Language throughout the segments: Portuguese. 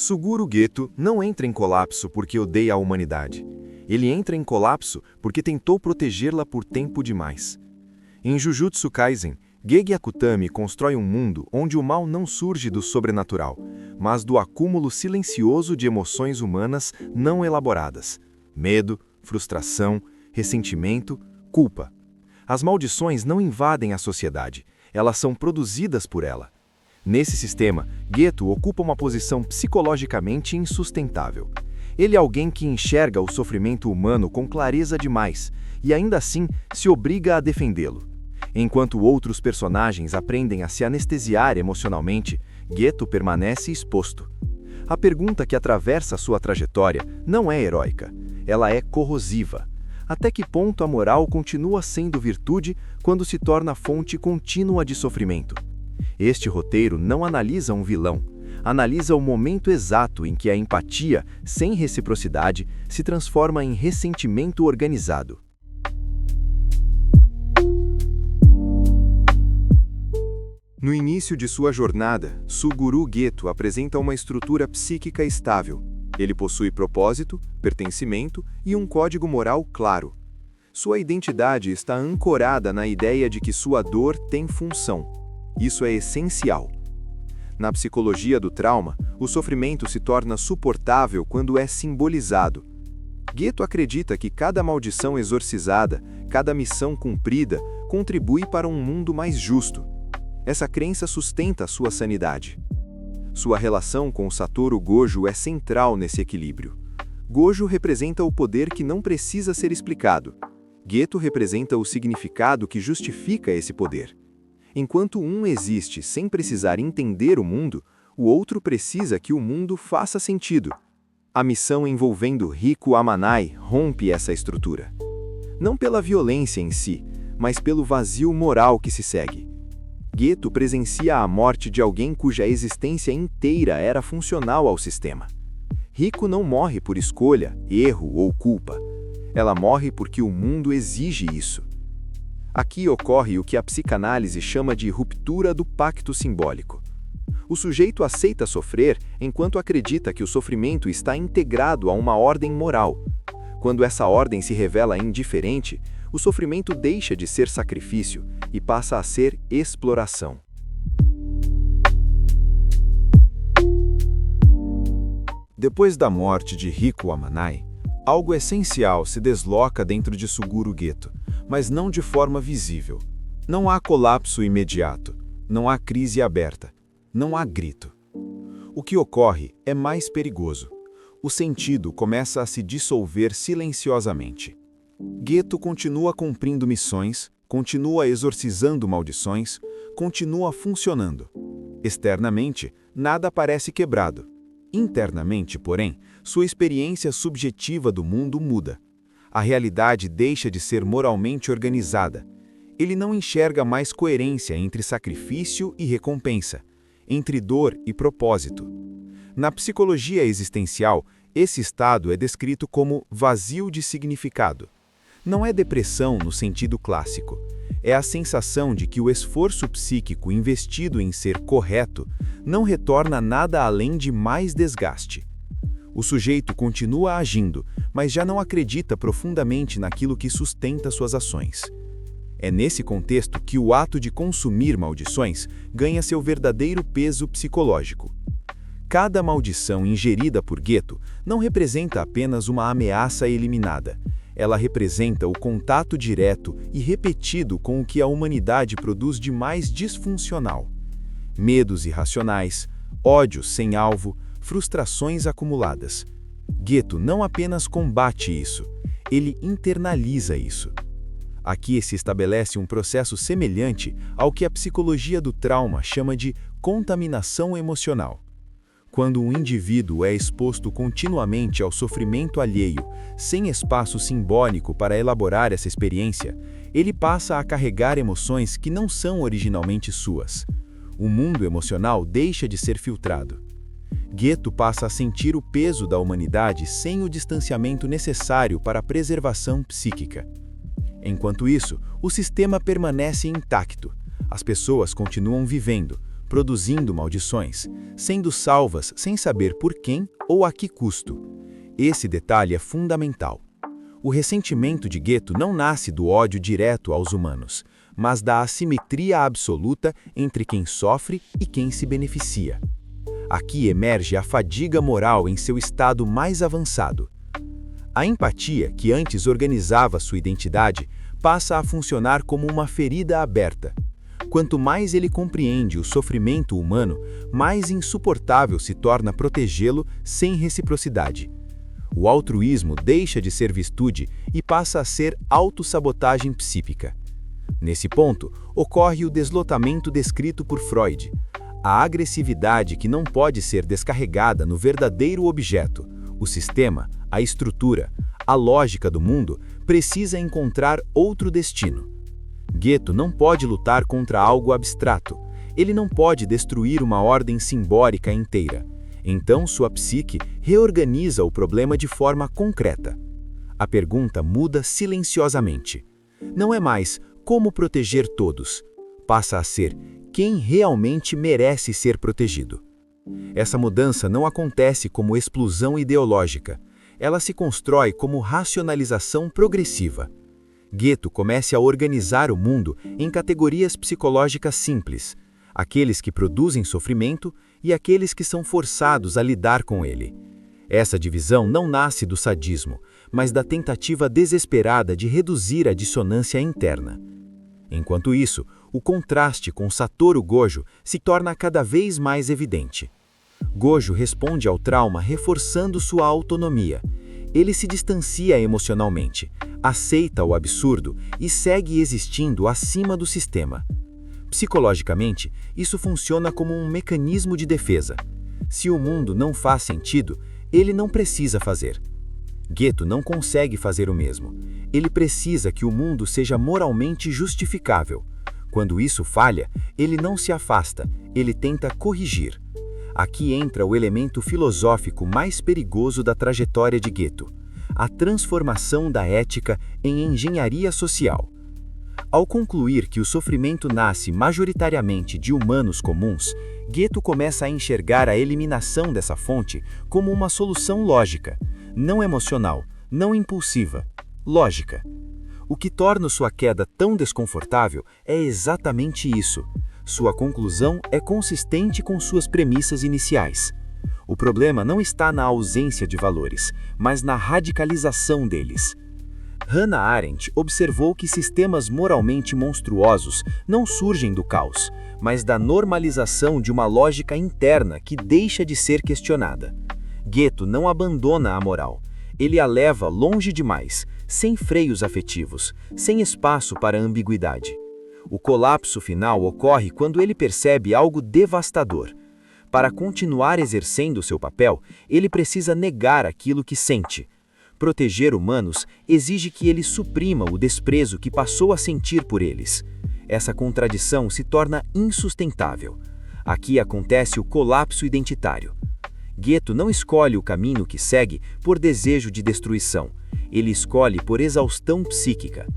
Suguru Geto não entra em colapso porque odeia a humanidade. Ele entra em colapso porque tentou protegê-la por tempo demais. Em Jujutsu Kaisen, Gege Akutami constrói um mundo onde o mal não surge do sobrenatural, mas do acúmulo silencioso de emoções humanas não elaboradas: medo, frustração, ressentimento, culpa. As maldições não invadem a sociedade, elas são produzidas por ela. Nesse sistema, Geto ocupa uma posição psicologicamente insustentável. Ele é alguém que enxerga o sofrimento humano com clareza demais e ainda assim se obriga a defendê-lo. Enquanto outros personagens aprendem a se anestesiar emocionalmente, Geto permanece exposto. A pergunta que atravessa sua trajetória não é heróica, ela é corrosiva. Até que ponto a moral continua sendo virtude quando se torna fonte contínua de sofrimento? Este roteiro não analisa um vilão, analisa o momento exato em que a empatia, sem reciprocidade, se transforma em ressentimento organizado. No início de sua jornada, Suguru Geto apresenta uma estrutura psíquica estável. Ele possui propósito, pertencimento e um código moral claro. Sua identidade está ancorada na ideia de que sua dor tem função. Isso é essencial. Na psicologia do trauma, o sofrimento se torna suportável quando é simbolizado. Geto acredita que cada maldição exorcizada, cada missão cumprida, contribui para um mundo mais justo. Essa crença sustenta sua sanidade. Sua relação com o Satoru Gojo é central nesse equilíbrio. Gojo representa o poder que não precisa ser explicado. Geto representa o significado que justifica esse poder. Enquanto um existe sem precisar entender o mundo, o outro precisa que o mundo faça sentido. A missão envolvendo Riku Amanai rompe essa estrutura. Não pela violência em si, mas pelo vazio moral que se segue. Geto presencia a morte de alguém cuja existência inteira era funcional ao sistema. Riku não morre por escolha, erro ou culpa. Ela morre porque o mundo exige isso. Aqui ocorre o que a psicanálise chama de ruptura do pacto simbólico. O sujeito aceita sofrer enquanto acredita que o sofrimento está integrado a uma ordem moral. Quando essa ordem se revela indiferente, o sofrimento deixa de ser sacrifício e passa a ser exploração. Depois da morte de Riku Amanai, algo essencial se desloca dentro de Suguru Geto, mas não de forma visível. Não há colapso imediato, não há crise aberta, não há grito. O que ocorre é mais perigoso. O sentido começa a se dissolver silenciosamente. Geto continua cumprindo missões, continua exorcizando maldições, continua funcionando. Externamente, nada parece quebrado. Internamente, porém, sua experiência subjetiva do mundo muda. A realidade deixa de ser moralmente organizada. Ele não enxerga mais coerência entre sacrifício e recompensa, entre dor e propósito. Na psicologia existencial, esse estado é descrito como vazio de significado. Não é depressão no sentido clássico. É a sensação de que o esforço psíquico investido em ser correto não retorna nada além de mais desgaste. O sujeito continua agindo, mas já não acredita profundamente naquilo que sustenta suas ações. É nesse contexto que o ato de consumir maldições ganha seu verdadeiro peso psicológico. Cada maldição ingerida por Geto não representa apenas uma ameaça eliminada. Ela representa o contato direto e repetido com o que a humanidade produz de mais disfuncional. Medos irracionais, ódios sem alvo, frustrações acumuladas. Geto não apenas combate isso, ele internaliza isso. Aqui se estabelece um processo semelhante ao que a psicologia do trauma chama de contaminação emocional. Quando um indivíduo é exposto continuamente ao sofrimento alheio, sem espaço simbólico para elaborar essa experiência, ele passa a carregar emoções que não são originalmente suas. O mundo emocional deixa de ser filtrado. Geto passa a sentir o peso da humanidade sem o distanciamento necessário para a preservação psíquica. Enquanto isso, o sistema permanece intacto. As pessoas continuam vivendo, produzindo maldições, sendo salvas sem saber por quem ou a que custo. Esse detalhe é fundamental. O ressentimento de Geto não nasce do ódio direto aos humanos, mas da assimetria absoluta entre quem sofre e quem se beneficia. Aqui emerge a fadiga moral em seu estado mais avançado. A empatia, que antes organizava sua identidade, passa a funcionar como uma ferida aberta. Quanto mais ele compreende o sofrimento humano, mais insuportável se torna protegê-lo sem reciprocidade. O altruísmo deixa de ser virtude e passa a ser autossabotagem psíquica. Nesse ponto, ocorre o deslotamento descrito por Freud. A agressividade que não pode ser descarregada no verdadeiro objeto, o sistema, a estrutura, a lógica do mundo, precisa encontrar outro destino. Geto não pode lutar contra algo abstrato. Ele não pode destruir uma ordem simbólica inteira. Então sua psique reorganiza o problema de forma concreta. A pergunta muda silenciosamente. Não é mais como proteger todos. Passa a ser quem realmente merece ser protegido. Essa mudança não acontece como explosão ideológica. Ela se constrói como racionalização progressiva. Geto começa a organizar o mundo em categorias psicológicas simples, aqueles que produzem sofrimento e aqueles que são forçados a lidar com ele. Essa divisão não nasce do sadismo, mas da tentativa desesperada de reduzir a dissonância interna. Enquanto isso, o contraste com Satoru Gojo se torna cada vez mais evidente. Gojo responde ao trauma reforçando sua autonomia. Ele se distancia emocionalmente, aceita o absurdo e segue existindo acima do sistema. Psicologicamente, isso funciona como um mecanismo de defesa. Se o mundo não faz sentido, ele não precisa fazer. Geto não consegue fazer o mesmo. Ele precisa que o mundo seja moralmente justificável. Quando isso falha, ele não se afasta, ele tenta corrigir. Aqui entra o elemento filosófico mais perigoso da trajetória de Geto: a transformação da ética em engenharia social. Ao concluir que o sofrimento nasce majoritariamente de humanos comuns, Geto começa a enxergar a eliminação dessa fonte como uma solução lógica, não emocional, não impulsiva, lógica. O que torna sua queda tão desconfortável é exatamente isso. Sua conclusão é consistente com suas premissas iniciais. O problema não está na ausência de valores, mas na radicalização deles. Hannah Arendt observou que sistemas moralmente monstruosos não surgem do caos, mas da normalização de uma lógica interna que deixa de ser questionada. Geto não abandona a moral. Ele a leva longe demais, sem freios afetivos, sem espaço para ambiguidade. O colapso final ocorre quando ele percebe algo devastador. Para continuar exercendo seu papel, ele precisa negar aquilo que sente. Proteger humanos exige que ele suprima o desprezo que passou a sentir por eles. Essa contradição se torna insustentável. Aqui acontece o colapso identitário. Geto não escolhe o caminho que segue por desejo de destruição. Ele escolhe por exaustão psíquica.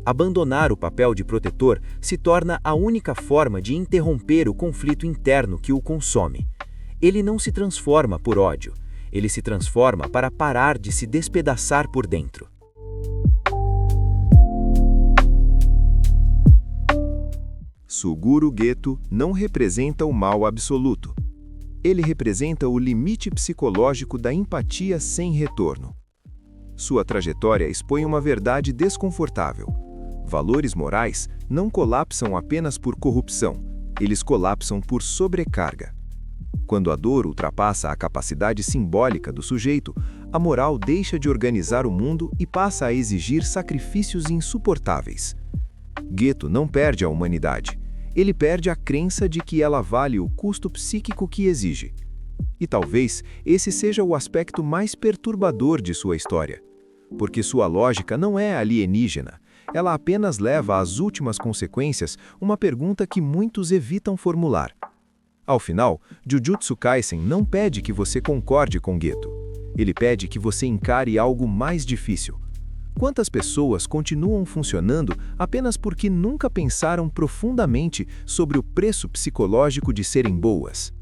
Abandonar o papel de protetor se torna a única forma de interromper o conflito interno que o consome. Ele não se transforma por ódio. Ele se transforma para parar de se despedaçar por dentro. Suguru Geto não representa o mal absoluto. Ele representa o limite psicológico da empatia sem retorno. Sua trajetória expõe uma verdade desconfortável. Valores morais não colapsam apenas por corrupção, eles colapsam por sobrecarga. Quando a dor ultrapassa a capacidade simbólica do sujeito, a moral deixa de organizar o mundo e passa a exigir sacrifícios insuportáveis. Geto não perde a humanidade. Ele perde a crença de que ela vale o custo psíquico que exige. E talvez esse seja o aspecto mais perturbador de sua história. Porque sua lógica não é alienígena. Ela apenas leva às últimas consequências uma pergunta que muitos evitam formular. Ao final, Jujutsu Kaisen não pede que você concorde com Geto. Ele pede que você encare algo mais difícil. Quantas pessoas continuam funcionando apenas porque nunca pensaram profundamente sobre o preço psicológico de serem boas?